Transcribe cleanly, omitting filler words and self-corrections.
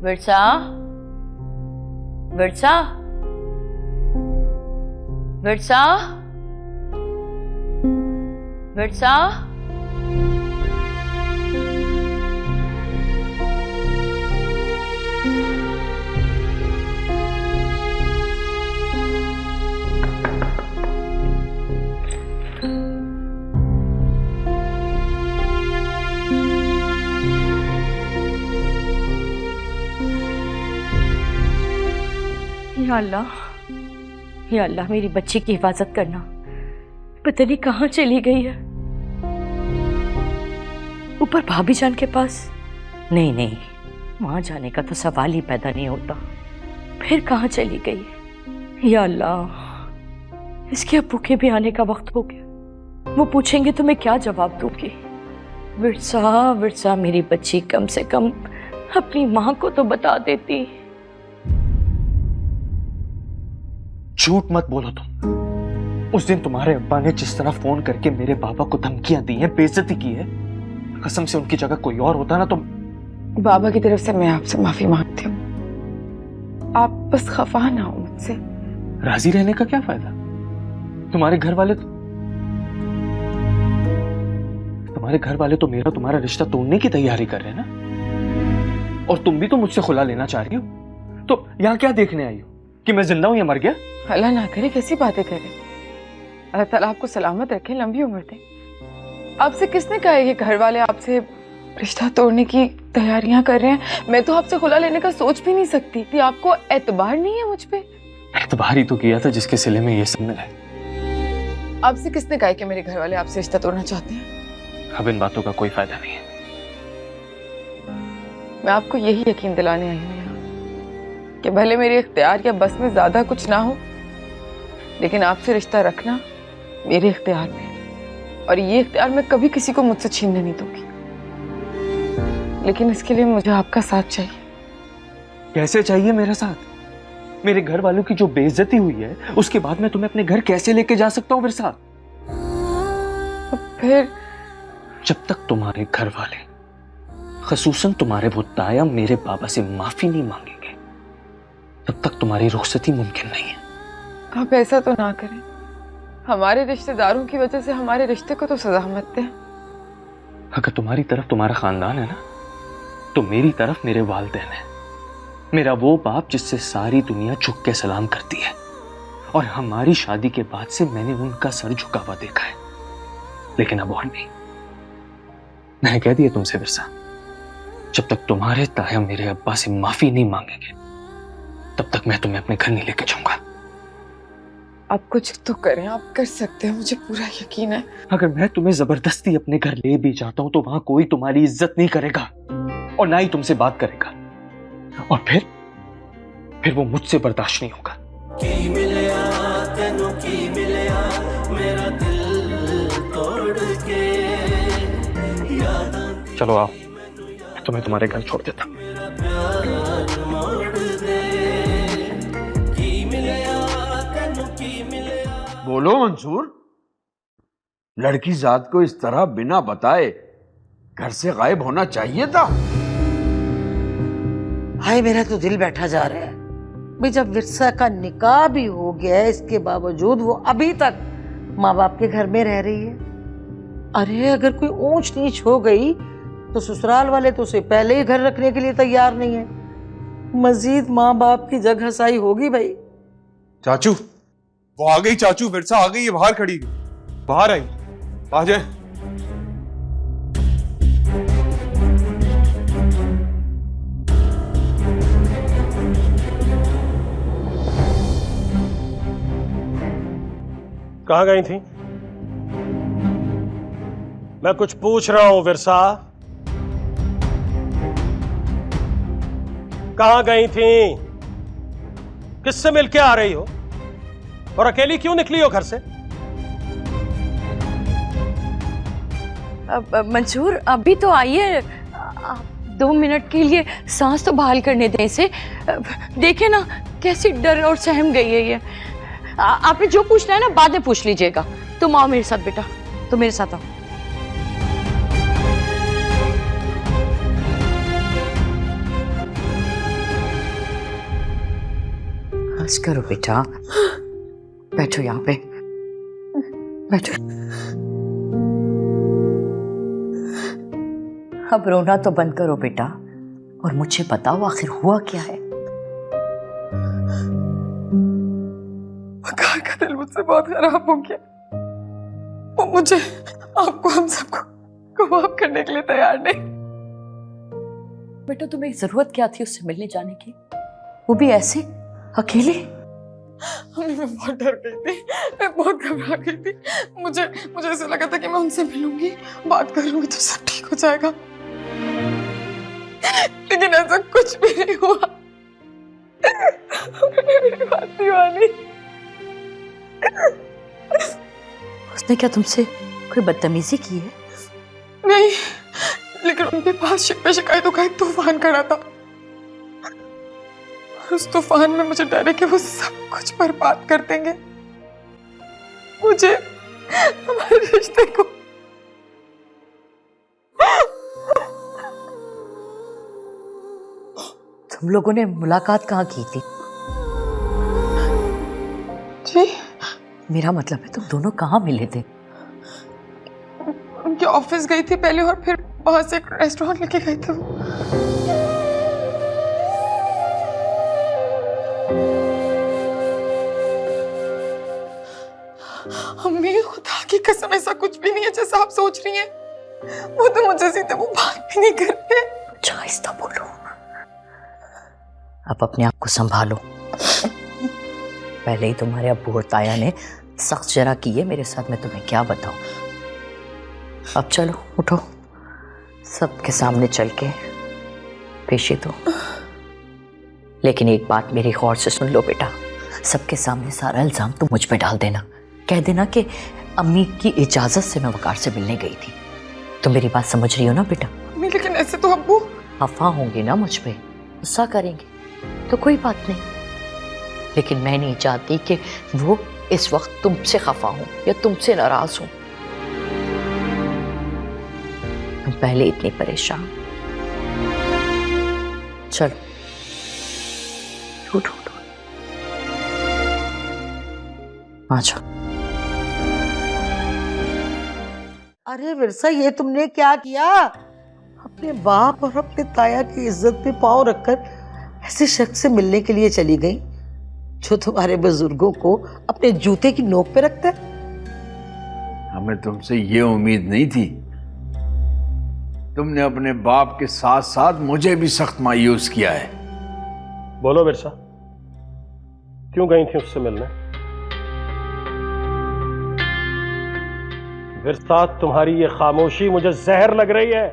वर्षा, वर्षा, वर्षा, वर्षा। या अल्लाह मेरी बच्ची की हिफाजत करना। पता नहीं कहाँ चली गई है। ऊपर भाभी जान के पास? नहीं नहीं, वहां जाने का तो सवाल ही पैदा नहीं होता। फिर कहाँ चली गई है? या अल्लाह, इसके अब्बू के भी आने का वक्त हो गया। वो पूछेंगे तो मैं क्या जवाब दूंगी? विरसा, विरसा मेरी बच्ची कम से कम अपनी माँ को तो बता देती। झूठ मत बोलो तुम। उस दिन तुम्हारे अब्बा ने जिस तरह फोन करके मेरे बाबा को धमकियां दी हैं, बेइज्जती की है, कसम से उनकी जगह कोई और होता ना तो। बाबा की तरफ से मैं आपसे माफी मांगती हूँ। आप बस खफा ना हो मुझसे। राजी रहने का क्या फायदा? तुम्हारे घर वाले तो मेरा तुम्हारा रिश्ता तोड़ने की तैयारी कर रहे हैं ना। और तुम भी तो मुझसे खुला लेना चाह रही हो। तो यहाँ क्या देखने आई हो कि मैं जिंदा हूं या मर गया? अल्लाह ना करे, कैसी बातें करें। अल्लाह ताला आपको सलामत रखे, लंबी उम्र दे। आपसे किसने कहा है कि घर वाले आपसे रिश्ता तोड़ने की तैयारियां कर रहे हैं? मैं तो आपसे खुला लेने का सोच भी नहीं सकती थी। आपको एतबार नहीं है मुझ पे? एतबार ही तो किया था जिसके सिले में ये सब मिला है। आपसे किसने कहा कि मेरे घर वाले आपसे रिश्ता तोड़ना चाहते हैं? अब इन बातों का कोई फायदा नहीं है। मैं आपको यही यकीन दिलाने आई हूँ कि भले मेरे इख्तियार या बस में ज्यादा कुछ ना हो, लेकिन आपसे रिश्ता रखना मेरे इख्तियार में है। और ये इख्तियार मैं कभी किसी को मुझसे छीनने नहीं दूंगी। लेकिन इसके लिए मुझे आपका साथ चाहिए। कैसे चाहिए मेरा साथ? मेरे घर वालों की जो बेइज्जती हुई है उसके बाद मैं तुम्हें अपने घर कैसे लेके जा सकता हूँ मेरे साथ? फिर जब तक तुम्हारे घर वाले, खसूसन तुम्हारे वो ताया मेरे बाबा से माफी नहीं मांगेंगे, तब तक तुम्हारी रुखसती मुमकिन नहीं है। आप ऐसा तो ना करें। हमारे रिश्तेदारों की वजह से हमारे रिश्ते को तो सजा मत दें। अगर तुम्हारी तरफ तुम्हारा खानदान है ना, तो मेरी तरफ मेरे वालिदैन है। मेरा वो बाप जिससे सारी दुनिया झुक के सलाम करती है। और हमारी शादी के बाद से मैंने उनका सर झुका हुआ देखा है। लेकिन अब और नहीं। मैंने कह दिया तुमसे विरसा, जब तक तुम्हारे ताया मेरे अब्बा से माफी नहीं मांगेंगे, तब तक मैं तुम्हें अपने घर नहीं लेके जाऊंगा। आप कुछ तो करें, आप कर सकते हैं, मुझे पूरा यकीन है। अगर मैं तुम्हें जबरदस्ती अपने घर ले भी जाता हूं तो वहां कोई तुम्हारी इज्जत नहीं करेगा और ना ही तुमसे बात करेगा। और फिर वो मुझसे बर्दाश्त नहीं होगा। चलो आओ, तुम्हें तुम्हारे घर छोड़ देता। बोलो मंसूर, लड़की जात को इस तरह बिना बताए घर से गायब होना चाहिए था? हाय, मेरा तो दिल बैठा जा रहा है भाई। जब विरसा का निकाह भी हो गया है, इसके बावजूद वो अभी तक माँ बाप के घर में रह रही है। अरे अगर कोई ऊंच नीच हो गई तो ससुराल वाले तो उसे पहले ही घर रखने के लिए तैयार नहीं है। मजीद माँ बाप की जगह साई होगी भाई। चाचू, वो आ गई। चाचू, विरसा आ गई है, बाहर खड़ी। बाहर आई, आ जाए। कहाँ गई थी? मैं कुछ पूछ रहा हूं विरसा, कहाँ गई थी? किससे मिलके आ रही हो? और अकेली क्यों निकली हो घर से? मंसूर, अभी तो आइए, 2 मिनट के लिए सांस तो बहाल करने दें इसे। देखे ना कैसी डर और सहम गई है ये। आपने जो पूछना है ना बाद में पूछ लीजिएगा। तुम आओ मेरे साथ बेटा, तुम मेरे साथ आओ। बस करो बेटा, बैठो यहाँ पे, बैठो। अब रोना तो बंद करो बेटा, और मुझे बताओ आखिर हुआ क्या है। वकार का दिल मुझसे बहुत खराब हो गया। वो मुझे, आपको, हम सबको माफ करने के लिए तैयार नहीं। बेटा तुम्हें जरूरत क्या थी उससे मिलने जाने की, वो भी ऐसे अकेले? मैं बहुत डर गई थी, मैं बहुत घबरा गई थी। मुझे ऐसा लगा था कि मैं उनसे मिलूंगी, बात करूंगी तो सब ठीक हो जाएगा, लेकिन ऐसा कुछ भी नहीं हुआ। मेरी बात नहीं मानी। उसने क्या तुमसे कोई बदतमीजी की है? नहीं, लेकिन उनके पास शिकायतों का एक तूफान खड़ा था। उस तूफान में मुझे डर है कि वो सब कुछ बर्बाद कर देंगे, मुझे, हमारे रिश्ते को। तुम लोगों ने मुलाकात कहाँ की थी? जी, मेरा मतलब है तुम दोनों कहाँ मिले थे? उनके ऑफिस गई थी पहले, और फिर वहां से एक रेस्टोरेंट लेके गए थे वो। अम्मी, खुदा की कसम ऐसा कुछ भी नहीं है जैसा आप सोच रही हैं। वो तो मुझे सीधे वो बात भी नहीं करते। अच्छा आहिस्ता बोलो, अब अपने आप को संभालो। पहले ही तुम्हारे अब्बू और ताया ने सख्त जरा की है मेरे साथ, मैं तुम्हें क्या बताऊं। अब चलो उठो, सबके सामने चल के पेशी दो। लेकिन एक बात मेरी गौर से सुन लो बेटा, सबके सामने सारा इल्जाम तुम मुझ पे डाल देना, कह देना कि अम्मी की इजाजत से मैं वकार से मिलने गई थी। तुम मेरी बात समझ रही हो ना बेटा? अम्मी, लेकिन ऐसे तो अब्बू खफा होंगे ना मुझ पे, गुस्सा करेंगे तो कोई बात नहीं, लेकिन मैं नहीं चाहती कि वो इस वक्त तुमसे खफा हो या तुमसे नाराज हो। तुम पहले इतनी परेशान। चलो उठो उठो, आ जाओ। अरे विरसा, ये तुमने क्या किया? अपने बाप और अपने ताया की इज्जत पे पांव रखकर ऐसे शख्स से मिलने के लिए चली गई जो तुम्हारे बुजुर्गों को अपने जूते की नोक पे रखता है। हमें तुमसे ये उम्मीद नहीं थी। तुमने अपने बाप के साथ साथ मुझे भी सख्त मायूस किया है। बोलो बिरसा, क्यों गई थी उससे मिलने? बिरसा, तुम्हारी ये खामोशी मुझे जहर लग रही है।